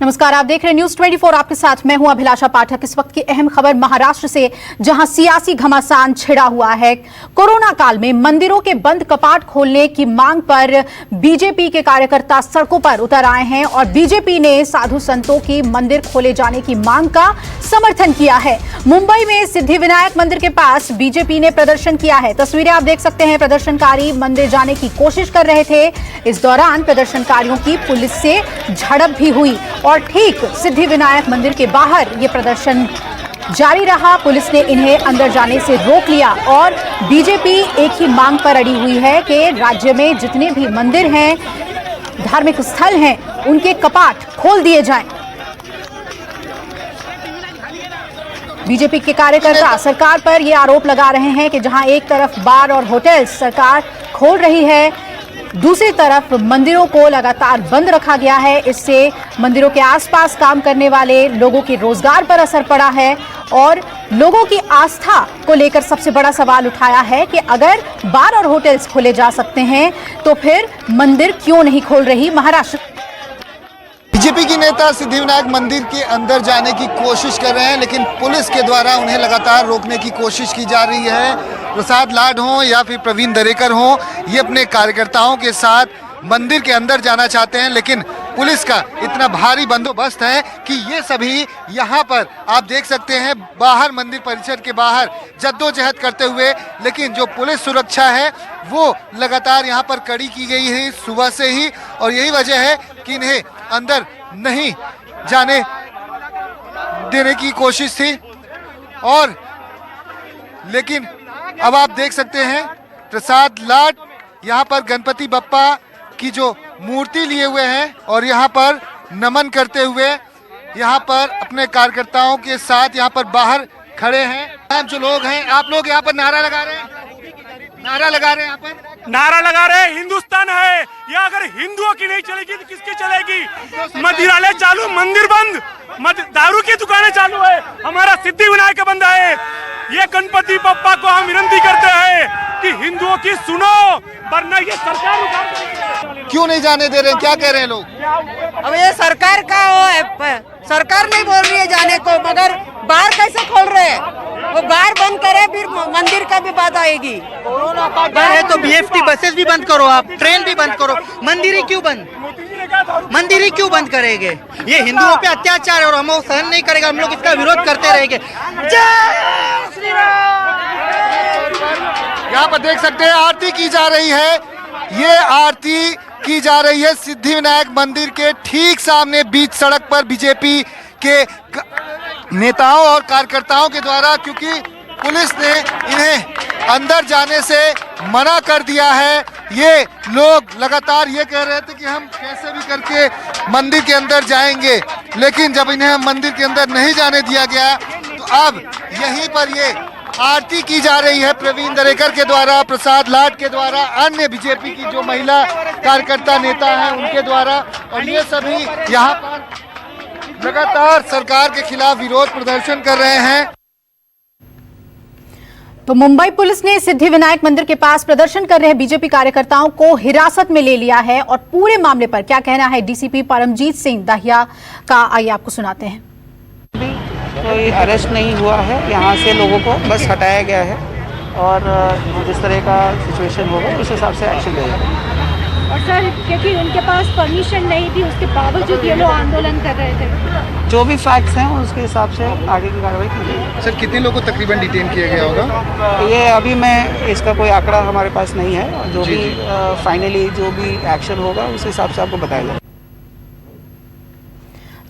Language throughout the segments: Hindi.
नमस्कार, आप देख रहे हैं न्यूज 24। आपके साथ मैं हूं अभिलाषा पाठक। इस वक्त की अहम खबर महाराष्ट्र से, जहां सियासी घमासान छिड़ा हुआ है। कोरोना काल में मंदिरों के बंद कपाट खोलने की मांग पर बीजेपी के कार्यकर्ता सड़कों पर उतर आए हैं और बीजेपी ने साधु संतों की मंदिर खोले जाने की मांग का समर्थन किया है। मुंबई में सिद्धिविनायक मंदिर के पास बीजेपी ने प्रदर्शन किया है। तस्वीरें आप देख सकते हैं। प्रदर्शनकारी मंदिर जाने की कोशिश कर रहे थे। इस दौरान प्रदर्शनकारियों की पुलिस से झड़प भी हुई और ठीक सिद्धिविनायक मंदिर के बाहर ये प्रदर्शन जारी रहा। पुलिस ने इन्हें अंदर जाने से रोक लिया और बीजेपी एक ही मांग पर अड़ी हुई है कि राज्य में जितने भी मंदिर हैं, धार्मिक स्थल हैं, उनके कपाट खोल दिए जाएं। बीजेपी के कार्यकर्ता सरकार पर यह आरोप लगा रहे हैं कि जहां एक तरफ बार और होटल सरकार खोल रही है, दूसरी तरफ मंदिरों को लगातार बंद रखा गया है। इससे मंदिरों के आसपास काम करने वाले लोगों के रोजगार पर असर पड़ा है और लोगों की आस्था को लेकर सबसे बड़ा सवाल उठाया है कि अगर बार और होटल्स खोले जा सकते हैं तो फिर मंदिर क्यों नहीं खोल रही महाराष्ट्र। बीजेपी की नेता सिद्धिविनायक मंदिर के अंदर जाने की कोशिश कर रहे हैं, लेकिन पुलिस के द्वारा उन्हें लगातार रोकने की कोशिश की जा रही है। प्रसाद लाड हों या फिर प्रवीण दरेकर हों, ये अपने कार्यकर्ताओं के साथ मंदिर के अंदर जाना चाहते हैं, लेकिन पुलिस का इतना भारी बंदोबस्त है कि ये सभी यहाँ पर आप देख सकते हैं बाहर मंदिर परिसर के बाहर जद्दोजहद करते हुए, लेकिन जो पुलिस सुरक्षा है वो लगातार यहाँ पर कड़ी की गई है सुबह से ही, और यही वजह है कि इन्हें अंदर नहीं जाने देने की कोशिश थी। और लेकिन अब आप देख सकते हैं प्रसाद लाड यहाँ पर गणपति बप्पा की जो मूर्ति लिए हुए हैं और यहाँ पर नमन करते हुए यहाँ पर अपने कार्यकर्ताओं के साथ यहाँ पर बाहर खड़े हैं। जो लोग हैं, आप लोग यहाँ पर नारा लगा रहे हैं, यहाँ पर नारा लगा रहे हैं हिंदुस्तान है। या अगर हिंदुओं की नहीं चलेगी तो किसकी चलेगी? मंदिरालय चालू, मंदिर बंद, दारू की दुकानें चालू है, हमारा सिद्धिविनायक बंद है। ये गणपति बप्पा को हम विनती करते हैं कि हिंदुओं की सुनो, वरना ये सरकार क्यों नहीं जाने दे रहे हैं? क्या कह रहे हैं लोग? अब ये सरकार का वो है, सरकार नहीं बोल रही है जाने को, मगर बार कैसे खोल रहे हैं? वो बार बंद करे फिर मंदिर का भी बात आएगी। बार है तो बीएफटी बसेस भी बंद करो, आप ट्रेन भी बंद करो, मंदिर ही क्यों बंद? मंदिर ही क्यों बंद करेंगे? ये हिंदुओं पे अत्याचार है और हम वो सहन नहीं करेंगे। हम लोग इसका विरोध करते रहेंगे। जय श्री राम। यहाँ पर देख सकते हैं आरती की जा रही है। ये आरती की जा रही है सिद्धिविनायक मंदिर के ठीक सामने बीच सड़क पर बीजेपी के नेताओं और कार्यकर्ताओं के द्वारा, क्योंकि पुलिस ने इन्हें अंदर जाने से मना कर दिया है। ये लोग लगातार ये कह रहे थे कि हम कैसे भी करके मंदिर के अंदर जाएंगे, लेकिन जब इन्हें मंदिर के अंदर नहीं जाने दिया गया तो अब यहीं पर ये आरती की जा रही है प्रवीण दरेकर के द्वारा, प्रसाद लाड के द्वारा, अन्य बीजेपी की जो महिला कार्यकर्ता नेता हैं उनके द्वारा, और ये सभी यहाँ पर लगातार सरकार के खिलाफ विरोध प्रदर्शन कर रहे हैं। तो मुंबई पुलिस ने सिद्धिविनायक मंदिर के पास प्रदर्शन कर रहे बीजेपी कार्यकर्ताओं को हिरासत में ले लिया है और पूरे मामले पर क्या कहना है डीसीपी परमजीत सिंह दाहिया का, आइए आपको सुनाते हैं। कोई अरेस्ट नहीं हुआ है, यहाँ से लोगों को बस हटाया गया है और जिस तरह का सिचुएशन होगा उस हिसाब से एक्शन लिया जाएगा। और सर, क्योंकि उनके पास परमिशन नहीं थी, उसके बावजूद ये लोग आंदोलन कर रहे थे। जो भी फैक्ट्स हैं उसके हिसाब से आगे की कार्रवाई की जाएगी। सर, कितने लोगों को तकरीबन डिटेन किया गया होगा? ये अभी मैं इसका कोई आंकड़ा हमारे पास नहीं है। जो भी फाइनली जो भी एक्शन होगा उस हिसाब से आपको बताया जाएगा।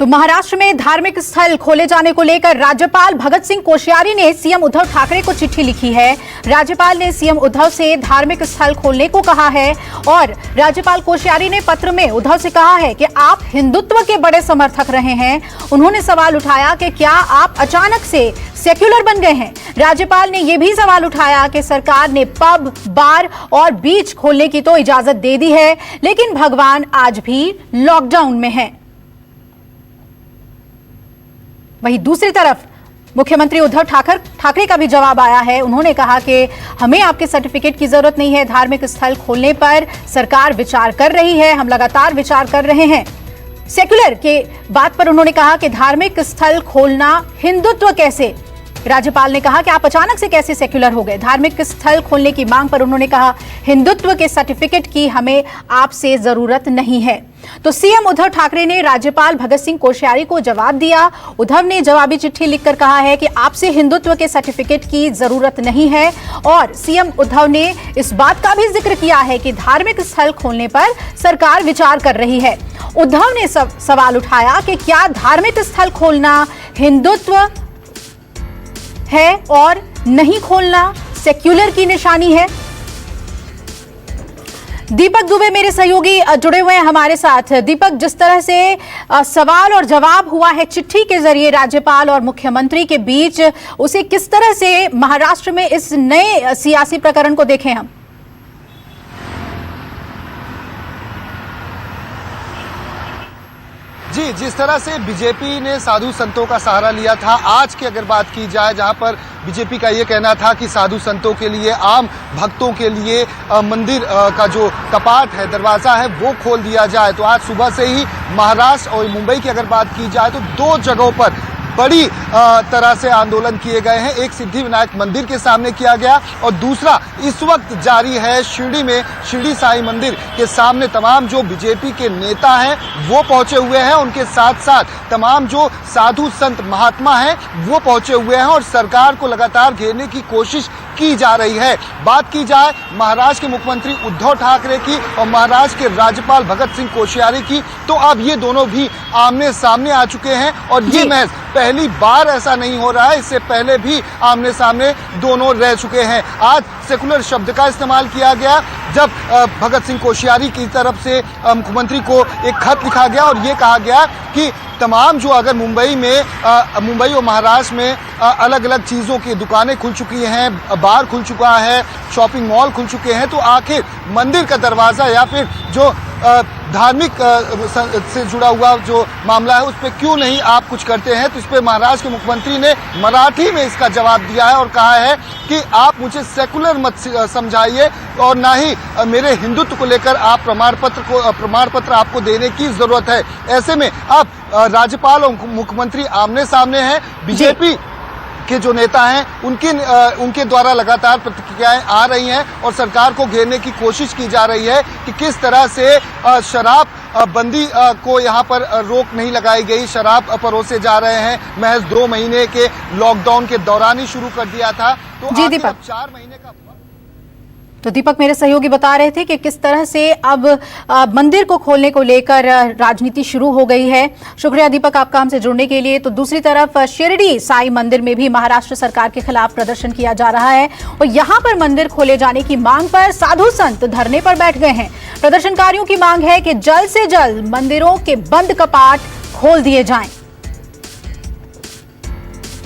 तो महाराष्ट्र में धार्मिक स्थल खोले जाने को लेकर राज्यपाल भगत सिंह कोश्यारी ने सीएम उद्धव ठाकरे को चिट्ठी लिखी है। राज्यपाल ने सीएम उद्धव से धार्मिक स्थल खोलने को कहा है और राज्यपाल कोश्यारी ने पत्र में उद्धव से कहा है कि आप हिंदुत्व के बड़े समर्थक रहे हैं। उन्होंने सवाल उठाया कि क्या आप अचानक से सेक्युलर बन गए हैं। राज्यपाल ने यह भी सवाल उठाया कि सरकार ने पब, बार और बीच खोलने की तो इजाजत दे दी है, लेकिन भगवान आज भी लॉकडाउन में है। वहीं दूसरी तरफ मुख्यमंत्री उद्धव ठाकरे का भी जवाब आया है। उन्होंने कहा कि हमें आपके सर्टिफिकेट की जरूरत नहीं है, धार्मिक स्थल खोलने पर सरकार विचार कर रही है, हम लगातार विचार कर रहे हैं। सेक्युलर के बात पर उन्होंने कहा कि धार्मिक स्थल खोलना हिंदुत्व कैसे। राज्यपाल ने कहा कि आप अचानक से कैसे सेक्युलर हो गए। धार्मिक स्थल खोलने की मांग पर उन्होंने कहा हिंदुत्व के सर्टिफिकेट की हमें आपसे जरूरत नहीं है। तो सीएम उद्धव ठाकरे ने राज्यपाल भगत सिंह कोश्यारी को जवाब दिया। उद्धव ने जवाबी चिट्ठी लिखकर कहा है कि आपसे हिंदुत्व के सर्टिफिकेट की जरूरत नहीं है। और सीएम उद्धव ने इस बात का भी जिक्र किया है कि धार्मिक स्थल खोलने पर सरकार विचार कर रही है। उद्धव ने सवाल उठाया कि क्या धार्मिक स्थल खोलना हिंदुत्व है और नहीं खोलना सेक्युलर की निशानी है। दीपक दुबे मेरे सहयोगी जुड़े हुए हैं हमारे साथ। दीपक, जिस तरह से सवाल और जवाब हुआ है चिट्ठी के जरिए राज्यपाल और मुख्यमंत्री के बीच, उसे किस तरह से महाराष्ट्र में इस नए सियासी प्रकरण को देखें हम? जी, जिस तरह से बीजेपी ने साधु संतों का सहारा लिया था, आज की अगर बात की जाए जहां पर बीजेपी का ये कहना था कि साधु संतों के लिए, आम भक्तों के लिए मंदिर का जो कपाट है, दरवाजा है, वो खोल दिया जाए, तो आज सुबह से ही महाराष्ट्र और मुंबई की अगर बात की जाए तो दो जगहों पर बड़ी तरह से आंदोलन किए गए हैं। एक सिद्धि विनायक मंदिर के सामने किया गया और दूसरा इस वक्त जारी है शिरडी में, शिरडी साईं मंदिर के सामने तमाम जो बीजेपी के नेता हैं वो पहुंचे हुए हैं। उनके साथ साथ तमाम जो साधु संत महात्मा हैं वो पहुंचे हुए हैं और सरकार को लगातार घेरने की कोशिश की जा रही है। बात की जाए महाराष्ट्र के मुख्यमंत्री उद्धव ठाकरे की और महाराष्ट्र के राज्यपाल भगत सिंह कोश्यारी की, तो अब ये दोनों भी आमने सामने आ चुके हैं और ये महज पहली बार ऐसा नहीं हो रहा है, इससे पहले भी आमने सामने दोनों रह चुके हैं। आज सेकुलर शब्द का इस्तेमाल किया गया जब भगत सिंह कोश्यारी की तरफ से मुख्यमंत्री को एक खत लिखा गया और ये कहा गया कि तमाम जो अगर मुंबई और महाराष्ट्र में अलग अलग चीज़ों की दुकानें खुल चुकी हैं, बार खुल चुका है, शॉपिंग मॉल खुल चुके हैं, तो आखिर मंदिर का दरवाज़ा या फिर जो धार्मिक से जुड़ा हुआ जो मामला है उस पर क्यों नहीं आप कुछ करते हैं। तो इस पर महाराष्ट्र के मुख्यमंत्री ने मराठी में इसका जवाब दिया है और कहा है कि आप मुझे सेकुलर मत समझाइए और ना ही मेरे हिंदुत्व को लेकर आप प्रमाण पत्र आपको देने की जरूरत है। ऐसे में अब राज्यपाल और मुख्यमंत्री आमने सामने हैं। बीजेपी के जो नेता हैं उनके द्वारा लगातार प्रतिक्रियाएं आ रही हैं और सरकार को घेरने की कोशिश की जा रही है कि किस तरह से शराब बंदी को यहाँ पर रोक नहीं लगाई गई। शराब परोसे जा रहे हैं, महज 2 महीने के लॉकडाउन के दौरान ही शुरू कर दिया था, तो जी दीपक, 4 महीने का। तो दीपक मेरे सहयोगी बता रहे थे कि किस तरह से अब मंदिर को खोलने को लेकर राजनीति शुरू हो गई है। शुक्रिया दीपक आपका हमसे जुड़ने के लिए। तो दूसरी तरफ शिरडी साईं मंदिर में भी महाराष्ट्र सरकार के खिलाफ प्रदर्शन किया जा रहा है और यहां पर मंदिर खोले जाने की मांग पर साधु संत धरने पर बैठ गए हैं। प्रदर्शनकारियों की मांग है कि जल्द से जल्द मंदिरों के बंद कपाट खोल दिए जाएं।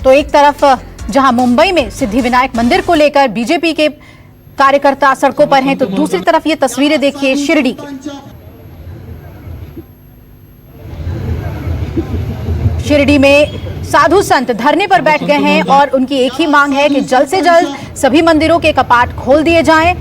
तो एक तरफ जहां मुंबई में सिद्धि विनायक मंदिर को लेकर बीजेपी के कार्यकर्ता सड़कों पर हैं, तो दूसरी तरफ ये तस्वीरें देखिए शिरडी की। शिरडी में साधु संत धरने पर बैठ गए हैं और उनकी एक ही मांग है कि जल्द से जल्द सभी मंदिरों के कपाट खोल दिए जाएं।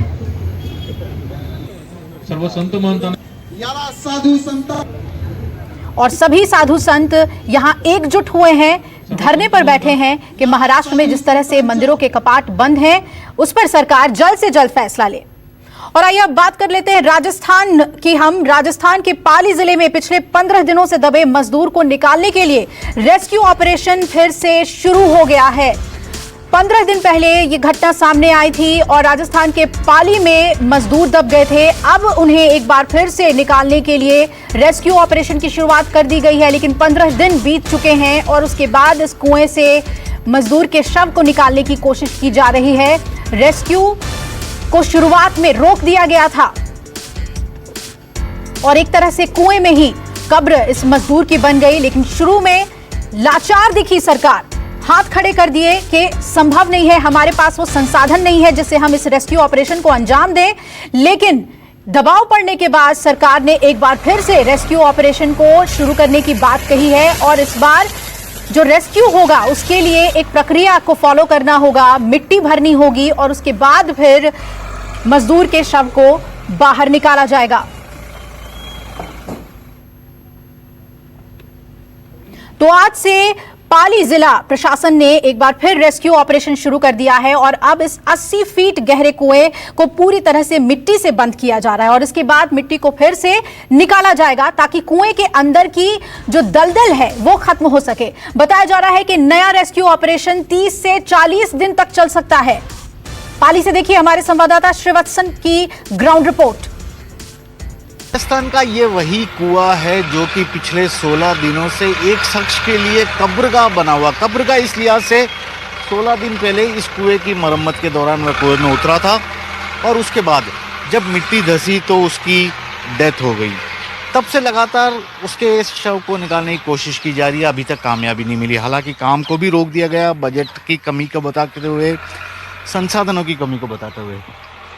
और सभी साधु संत यहां एकजुट हुए हैं, धरने पर बैठे हैं कि महाराष्ट्र में जिस तरह से मंदिरों के कपाट बंद हैं उस पर सरकार जल्द से जल्द फैसला ले। और आइए अब बात कर लेते हैं राजस्थान की। हम राजस्थान के पाली जिले में पिछले 15 दिनों से दबे मजदूर को निकालने के लिए रेस्क्यू ऑपरेशन फिर से शुरू हो गया है। 15 दिन पहले ये घटना सामने आई थी और राजस्थान के पाली में मजदूर दब गए थे। अब उन्हें एक बार फिर से निकालने के लिए रेस्क्यू ऑपरेशन की शुरुआत कर दी गई है, लेकिन 15 दिन बीत चुके हैं और उसके बाद इस कुएं से मजदूर के शव को निकालने की कोशिश की जा रही है। रेस्क्यू को शुरुआत में रोक दिया गया था और एक तरह से कुएं में ही कब्र इस मजदूर की बन गई, लेकिन शुरू में लाचार दिखी सरकार, हाथ खड़े कर दिए कि संभव नहीं है, हमारे पास वो संसाधन नहीं है जिससे हम इस रेस्क्यू ऑपरेशन को अंजाम दें। लेकिन दबाव पड़ने के बाद सरकार ने एक बार फिर से रेस्क्यू ऑपरेशन को शुरू करने की बात कही है और इस बार जो रेस्क्यू होगा उसके लिए एक प्रक्रिया को फॉलो करना होगा, मिट्टी भरनी होगी और उसके बाद फिर मजदूर के शव को बाहर निकाला जाएगा। तो आज से पाली जिला प्रशासन ने एक बार फिर रेस्क्यू ऑपरेशन शुरू कर दिया है और अब इस 80 फीट गहरे कुएं को पूरी तरह से मिट्टी से बंद किया जा रहा है और इसके बाद मिट्टी को फिर से निकाला जाएगा ताकि कुएं के अंदर की जो दलदल है वो खत्म हो सके। बताया जा रहा है कि नया रेस्क्यू ऑपरेशन 30 से 40 दिन तक चल सकता है। पाली से देखिए हमारे संवाददाता श्रीवत्सन की ग्राउंड रिपोर्ट। राजस्थान का ये वही कुआं है जो कि पिछले 16 दिनों से एक शख्स के लिए कब्रगाह बना हुआ। कब्रगाह इस लिहाज से 16 दिन पहले इस कुएं की मरम्मत के दौरान वह कुएं में उतरा था और उसके बाद जब मिट्टी धसी तो उसकी डेथ हो गई। तब से लगातार उसके इस शव को निकालने की कोशिश की जा रही है, अभी तक कामयाबी नहीं मिली। हालांकि काम को भी रोक दिया गया बजट की कमी को बताते हुए, संसाधनों की कमी को बताते हुए,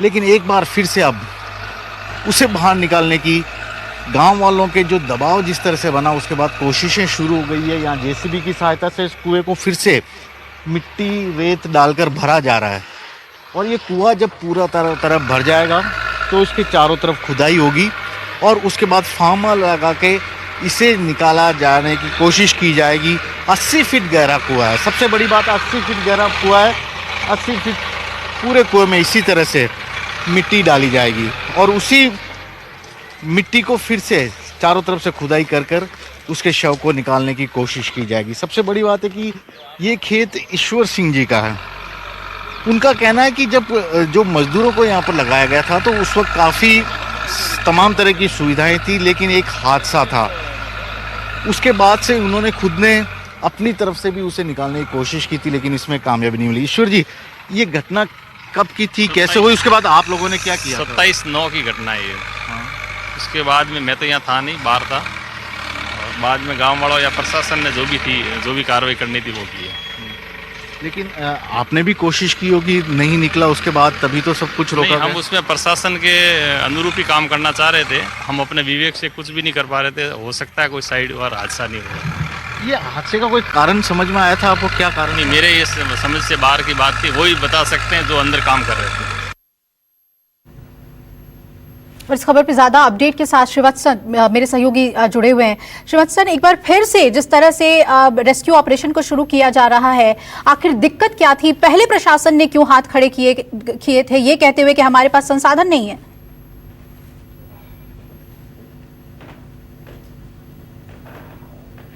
लेकिन एक बार फिर से अब उसे बाहर निकालने की गांव वालों के जो दबाव जिस तरह से बना उसके बाद कोशिशें शुरू हो गई है। यहाँ जेसीबी की सहायता से इस कुएं को फिर से मिट्टी रेत डालकर भरा जा रहा है और ये कुआं जब पूरा तरफ भर जाएगा तो इसके चारों तरफ खुदाई होगी और उसके बाद फार्मा लगा के इसे निकाला जाने की कोशिश की जाएगी। 80 फीट गहरा कुआं है, सबसे बड़ी बात 80 फीट गहरा कुआं है। 80 फीट पूरे कुएं में इसी तरह से मिट्टी डाली जाएगी और उसी मिट्टी को फिर से चारों तरफ से खुदाई कर उसके शव को निकालने की कोशिश की जाएगी। सबसे बड़ी बात है कि ये खेत ईश्वर सिंह जी का है। उनका कहना है कि जब जो मजदूरों को यहाँ पर लगाया गया था तो उस वक्त काफ़ी तमाम तरह की सुविधाएं थी, लेकिन एक हादसा था। उसके बाद से उन्होंने खुद ने अपनी तरफ से भी उसे निकालने की कोशिश की थी, लेकिन इसमें कामयाबी नहीं मिली। ईश्वर जी, ये घटना कब की थी, कैसे हुई, उसके बाद आप लोगों ने क्या किया? 27/9 की घटना है ये। उसके बाद में मैं तो यहाँ था नहीं, बाहर था, और बाद में गांव वालों या प्रशासन ने जो भी कार्रवाई करनी थी वो की है। लेकिन आपने भी कोशिश की होगी, नहीं निकला उसके बाद, तभी तो सब कुछ रोका नहीं, हम गया। उसमें प्रशासन के अनुरूप ही काम करना चाह रहे थे, हम अपने विवेक से कुछ भी नहीं कर पा रहे थे। हो सकता है कोई साइड और हादसा नहीं हुआ। ये हादसे का कोई कारण समझ में आया था आपको? क्या कारण? नहीं, मेरे ये समझ से बाहर की बात थी, वही बता सकते हैं जो अंदर काम कर रहे थे। और इस खबर पर ज्यादा अपडेट के साथ श्रीवत्सन मेरे सहयोगी जुड़े हुए हैं। श्रीवत्सन, एक बार फिर से जिस तरह से रेस्क्यू ऑपरेशन को शुरू किया जा रहा है, आखिर दिक्कत क्या थी? पहले प्रशासन ने क्यों हाथ खड़े किए थे ये कहते हुए कि हमारे पास संसाधन नहीं है?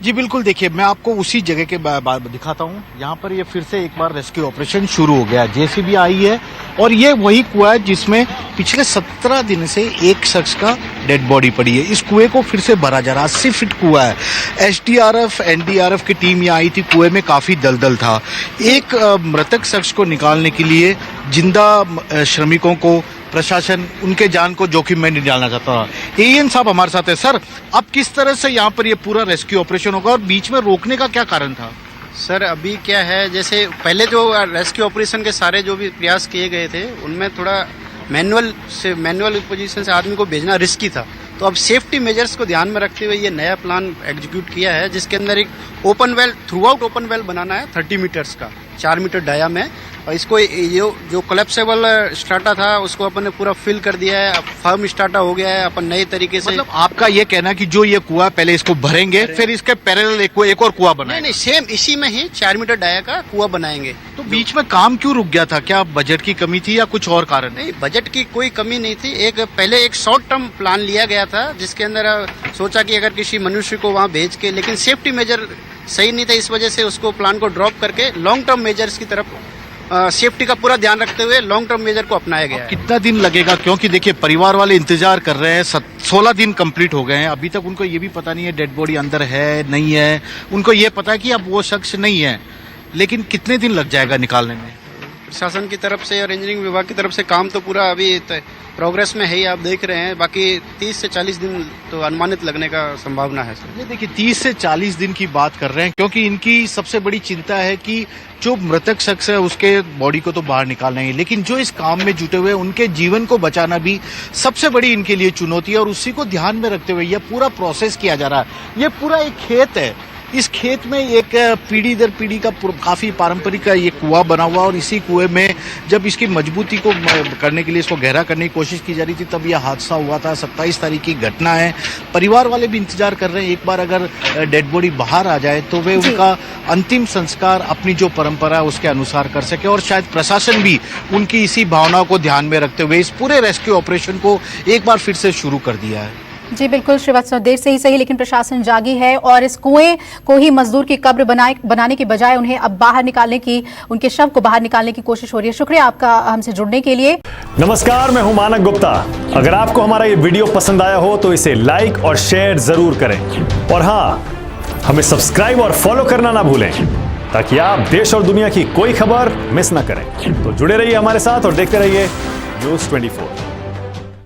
जी बिल्कुल, देखिए मैं आपको उसी जगह के बाद दिखाता हूँ। यहाँ पर ये फिर से एक बार रेस्क्यू ऑपरेशन शुरू हो गया, जेसीबी आई है और ये वही कुआं है जिसमें पिछले 17 दिन से एक शख्स का डेड बॉडी पड़ी है। इस कुएं को फिर से भरा जा रहा है। 80 फीट कुआं है। एसडीआरएफ एनडीआरएफ की टीम यहाँ आई थी, कुएं में काफी दलदल था। एक मृतक शख्स को निकालने के लिए जिंदा श्रमिकों को प्रशासन उनके जान को जोखिम में नहीं डालना चाहता। एएन साहब हमारे साथ है। सर, अब किस तरह से यहाँ पर ये पूरा रेस्क्यू ऑपरेशन होगा और बीच में रोकने का क्या कारण था? सर, अभी क्या है, जैसे पहले जो रेस्क्यू ऑपरेशन के सारे जो भी प्रयास किए गए थे उनमें थोड़ा मैनुअल पोजीशन से आदमी को भेजना रिस्की था। तो अब सेफ्टी मेजर्स को ध्यान में रखते हुए ये नया प्लान एग्जीक्यूट किया है, जिसके अंदर एक open well, throughout open well बनाना है 30 मीटर्स का, 4 मीटर डाया में। और इसको जो कोलैप्सेबल स्टार्टा था उसको अपन ने पूरा फिल कर दिया है। अब फर्म स्टार्टा हो गया है। अपन नए तरीके से, मतलब आपका ये कहना कि जो ये कुआं पहले इसको भरेंगे फिर इसके पैरेलल एक और कुआं बनाएंगे? नहीं, सेम इसी में ही 4 मीटर डाया का कुआं बनाएंगे। तो बीच में काम क्यों रुक गया था? क्या बजट की कमी थी या कुछ और कारण? नहीं, बजट की कोई कमी नहीं थी। पहले एक शॉर्ट टर्म प्लान लिया गया था जिसके अंदर सोचा कि अगर किसी मनुष्य को वहां भेज के, लेकिन सेफ्टी मेजर सही नहीं था, इस वजह से उसको प्लान को ड्रॉप करके लॉन्ग टर्म मेजर्स की तरफ, सेफ्टी का पूरा ध्यान रखते हुए लॉन्ग टर्म मेजर को अपनाया गया है। कितना दिन लगेगा? क्योंकि देखिए परिवार वाले इंतजार कर रहे हैं, 16 दिन कंप्लीट हो गए हैं, अभी तक उनको ये भी पता नहीं है डेड बॉडी अंदर है नहीं है। उनको ये पता है कि अब वो शख्स नहीं है, लेकिन कितने दिन लग जाएगा निकालने में? प्रशासन की तरफ से और इंजीनियरिंग विभाग की तरफ से काम तो पूरा अभी प्रोग्रेस में है ही, आप देख रहे हैं। बाकी 30 से 40 दिन तो अनुमानित लगने का संभावना है सर। ये देखिए 30 से 40 दिन की बात कर रहे हैं, क्योंकि इनकी सबसे बड़ी चिंता है कि जो मृतक शख्स है उसके बॉडी को तो बाहर निकालना है, लेकिन जो इस काम में जुटे हुए उनके जीवन को बचाना भी सबसे बड़ी इनके लिए चुनौती है। और उसी को ध्यान में रखते हुए यह पूरा प्रोसेस किया जा रहा है। ये पूरा एक खेत है, इस खेत में एक पीढ़ी दर पीढ़ी का काफी पारंपरिक ये कुआं बना हुआ, और इसी कुएं में जब इसकी मजबूती को करने के लिए इसको गहरा करने की कोशिश की जा रही थी तब यह हादसा हुआ था। 27 तारीख की घटना है। परिवार वाले भी इंतजार कर रहे हैं एक बार अगर डेड बॉडी बाहर आ जाए तो वे उनका अंतिम संस्कार अपनी जो परंपरा है उसके अनुसार कर सके, और शायद प्रशासन भी उनकी इसी भावना को ध्यान में रखते हुए इस पूरे रेस्क्यू ऑपरेशन को एक बार फिर से शुरू कर दिया है। जी बिल्कुल श्रीवास्तव, देर से ही सही लेकिन प्रशासन जागी है और इस कुएं को ही मजदूर की कब्र बनाने की बजाय उन्हें अब बाहर निकालने की, उनके शव को बाहर निकालने की कोशिश हो रही है। शुक्रिया आपका हमसे जुड़ने के लिए। नमस्कार, मैं हूं मानक गुप्ता। अगर आपको हमारा ये वीडियो पसंद आया हो तो इसे लाइक और शेयर जरूर करें, और हाँ, हमें सब्सक्राइब और फॉलो करना ना भूलें ताकि आप देश और दुनिया की कोई खबर मिस ना करें। तो जुड़े रहिए हमारे साथ और देखते रहिए न्यूज़ 24।